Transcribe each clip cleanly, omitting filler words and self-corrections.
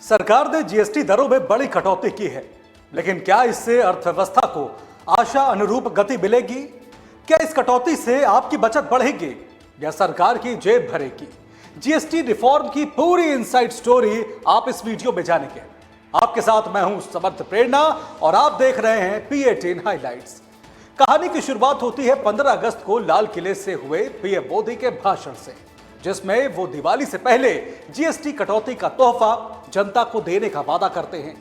सरकार ने जीएसटी दरों में बड़ी कटौती की है, लेकिन क्या इससे अर्थव्यवस्था को आशा अनुरूप गति मिलेगी? क्या इस कटौती से आपकी बचत बढ़ेगी या सरकार की जेब भरेगी? जीएसटी रिफॉर्म की पूरी इनसाइड स्टोरी आप इस वीडियो में जानेंगे। आपके साथ मैं हूं समर्थ प्रेरणा और आप देख रहे हैं P18 हाइलाइट्स। कहानी की शुरुआत होती है 15 अगस्त को लाल किले से हुए पीएम मोदी के भाषण से, जिसमें वो दिवाली से पहले जीएसटी कटौती का तोहफा जनता को देने का वादा करते हैं।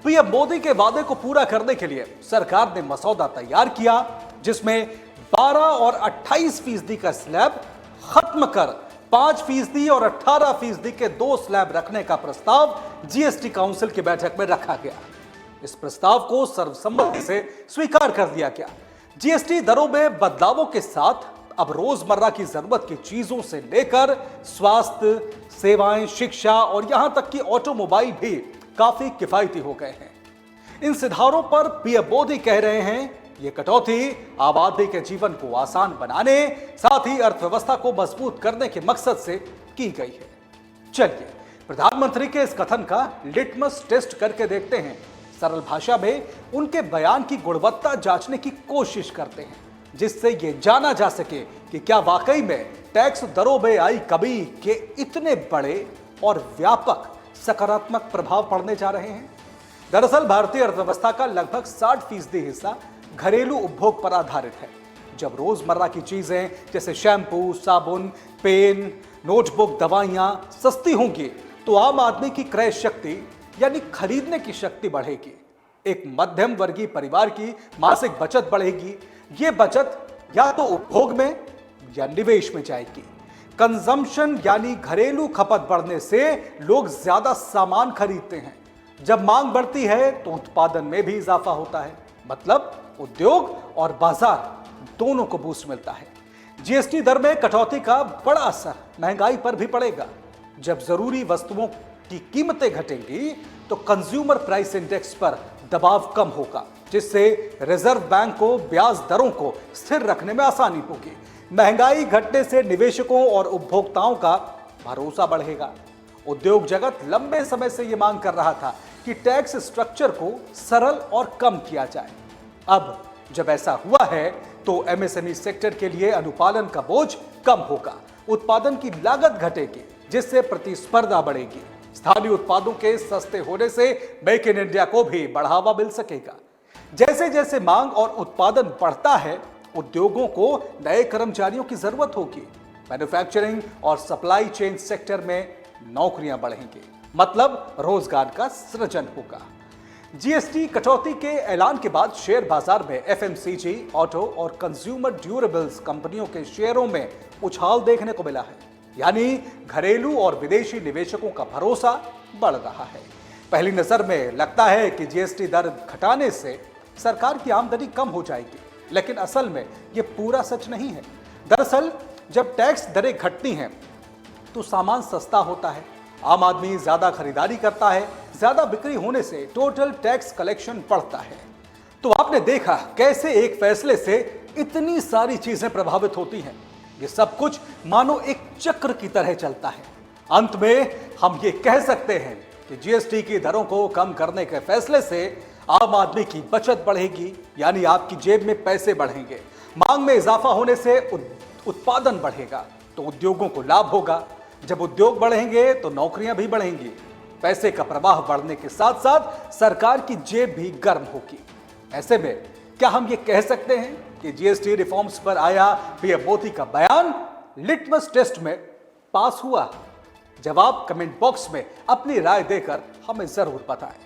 पीएम मोदी के वादे को पूरा करने के लिए सरकार ने मसौदा तैयार किया, जिसमें 12 और 28% का स्लैब खत्म कर 5% और 18% के 2 स्लैब रखने का प्रस्ताव जीएसटी काउंसिल की बैठक में रखा गया। इस प्रस्ताव को सर्वसम्मति से स्वीकार कर दिया गया। जीएसटी दरों में बदलावों के साथ अब रोजमर्रा की जरूरत की चीजों से लेकर स्वास्थ्य सेवाएं, शिक्षा और यहां तक कि ऑटोमोबाइल भी काफी किफायती हो गए हैं। इन सुधारों पर पीएम मोदी कह रहे हैं, ये कटौती आबादी के जीवन को आसान बनाने, साथ ही अर्थव्यवस्था को मजबूत करने के मकसद से की गई है। चलिए प्रधानमंत्री के इस कथन का लिटमस टेस्ट करके देखते हैं। सरल भाषा में उनके बयान की गुणवत्ता जांचने की कोशिश करते हैं, जिससे यह जाना जा सके कि क्या वाकई में टैक्स दरों में आई कमी के इतने बड़े और व्यापक सकारात्मक प्रभाव पड़ने जा रहे हैं। दरअसल भारतीय अर्थव्यवस्था का लगभग 60% हिस्सा घरेलू उपभोग पर आधारित है। जब रोजमर्रा की चीजें जैसे शैम्पू, साबुन, पेन, नोटबुक, दवाइयां सस्ती होंगी तो आम आदमी की क्रय शक्ति यानी खरीदने की शक्ति बढ़ेगी। एक मध्यम वर्गीय परिवार की मासिक बचत बढ़ेगी। ये बचत या तो उपभोग में या निवेश में जाएगी। कंजम्पशन यानी घरेलू खपत बढ़ने से लोग ज्यादा सामान खरीदते हैं। जब मांग बढ़ती है तो उत्पादन में भी इजाफा होता है, मतलब उद्योग और बाजार दोनों को बूस्ट मिलता है। जीएसटी दर में कटौती का बड़ा असर महंगाई पर भी पड़ेगा। जब जरूरी वस्तुओं की कीमतें घटेंगी तो कंज्यूमर प्राइस इंडेक्स पर दबाव कम होगा, जिससे रिजर्व बैंक को ब्याज दरों को स्थिर रखने में आसानी होगी। महंगाई घटने से निवेशकों और उपभोक्ताओं का भरोसा बढ़ेगा। उद्योग जगत लंबे समय से यह मांग कर रहा था कि टैक्स स्ट्रक्चर को सरल और कम किया जाए। अब जब ऐसा हुआ है तो एमएसएमई सेक्टर के लिए अनुपालन का बोझ कम होगा, उत्पादन की लागत घटेगी, जिससे प्रतिस्पर्धा बढ़ेगी। स्थानीय उत्पादों के सस्ते होने से मेक इन इंडिया को भी बढ़ावा मिल सकेगा। जैसे जैसे मांग और उत्पादन बढ़ता है, उद्योगों को नए कर्मचारियों की जरूरत होगी। मैन्युफैक्चरिंग और सप्लाई चेन सेक्टर में नौकरियां बढ़ेंगी, मतलब रोजगार का सृजन होगा। जीएसटी कटौती के ऐलान के बाद शेयर बाजार में एफएमसीजी, ऑटो और कंज्यूमर ड्यूरेबल्स कंपनियों के शेयरों में उछाल देखने को मिला है। यानी घरेलू और विदेशी निवेशकों का भरोसा बढ़ रहा है। पहली नजर में लगता है कि जीएसटी दर घटाने से सरकार की आमदनी कम हो जाएगी, लेकिन असल में यह पूरा सच नहीं है। दरअसल जब टैक्स दरें घटती हैं तो सामान सस्ता होता है, आम आदमी ज्यादा खरीदारी करता है, ज्यादा बिक्री होने से टोटल टैक्स कलेक्शन बढ़ता है। तो आपने देखा कैसे एक फैसले से इतनी सारी चीजें प्रभावित होती हैं। ये सब कुछ मानो एक चक्र की तरह चलता है। अंत में हम ये कह सकते हैं कि जीएसटी की दरों को कम करने के फैसले से आम आदमी की बचत बढ़ेगी, यानी आपकी जेब में पैसे बढ़ेंगे। मांग में इजाफा होने से उत्पादन बढ़ेगा तो उद्योगों को लाभ होगा। जब उद्योग बढ़ेंगे तो नौकरियां भी बढ़ेंगी। पैसे का प्रवाह बढ़ने के साथ साथ सरकार की जेब भी गर्म होगी। ऐसे में क्या हम ये कह सकते हैं कि जीएसटी रिफॉर्म्स पर आया पीएम मोदी का बयान लिटमस टेस्ट में पास हुआ? जवाब कमेंट बॉक्स में अपनी राय देकर हमें जरूर बताएं।